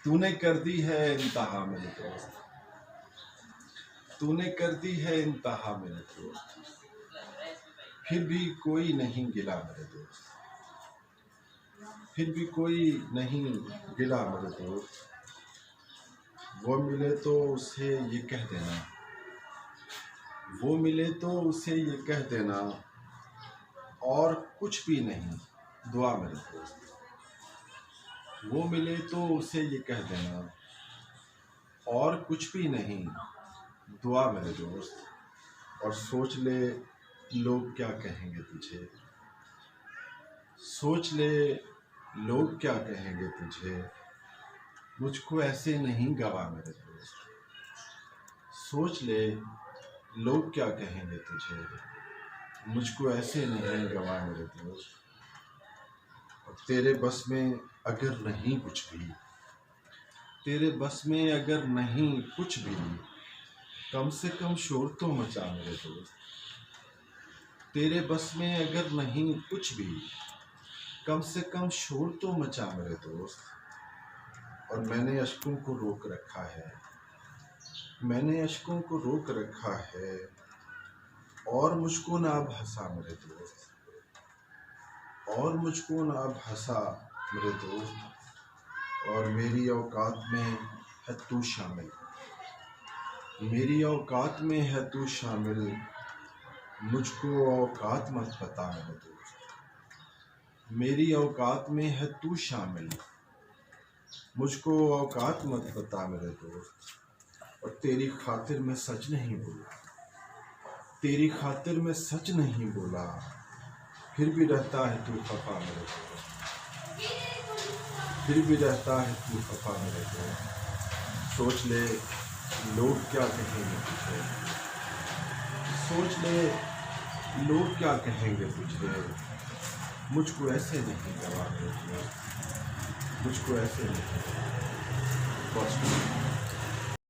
तूने कर दी है इंतहा मेरे दोस्त, तूने कर दी है इंतहा मेरे दोस्त, फिर भी कोई नहीं गिला मेरे दोस्त, फिर भी कोई नहीं गिला मेरे दोस्त। वो मिले तो उसे ये कह देना, वो मिले तो उसे ये कह देना, और कुछ भी नहीं दुआ मेरे दोस्त। वो मिले तो उसे ये कह देना, और कुछ भी नहीं दुआ मेरे दोस्त। और सोच ले लोग क्या कहेंगे तुझे, सोच ले लोग क्या कहेंगे तुझे, मुझको ऐसे नहीं गवा मेरे दोस्त। सोच ले लोग क्या कहेंगे तुझे, मुझको ऐसे नहीं गवा मेरे दोस्त। और तेरे बस में अगर नहीं कुछ भी, तेरे बस में अगर नहीं कुछ भी, कम से कम शोर तो मचा मेरे दोस्त। तेरे बस में अगर नहीं कुछ भी, कम से कम शोर तो मचा मेरे दोस्त। और मैंने अश्कों को रोक रखा है, मैंने अश्कों को रोक रखा है, और मुझको ना अब हंसा मेरे दोस्त, और मुझको ना अब हंसा मेरे दोस्त। और मेरी औकात में है तू शामिल, मेरी औकात में है तू शामिल, मुझको औकात मत बता मेरे दोस्त। मेरी औकात में है तू शामिल, मुझको औकात मत बता मेरे दोस्त। और तेरी खातिर मैं सच नहीं बोला, तेरी खातिर मैं सच नहीं बोला, फिर भी रहता है तू खफा मेरे दोस्त, फिर भी रहता है तू खफा मेरे दोस्त। सोच ले लोग क्या कहेंगे तुझे, सोच ले लोग क्या कहेंगे तुझे, मुझको ऐसे नहीं गवा मेरे दोस्त, मुझको ऐसे नहीं बस।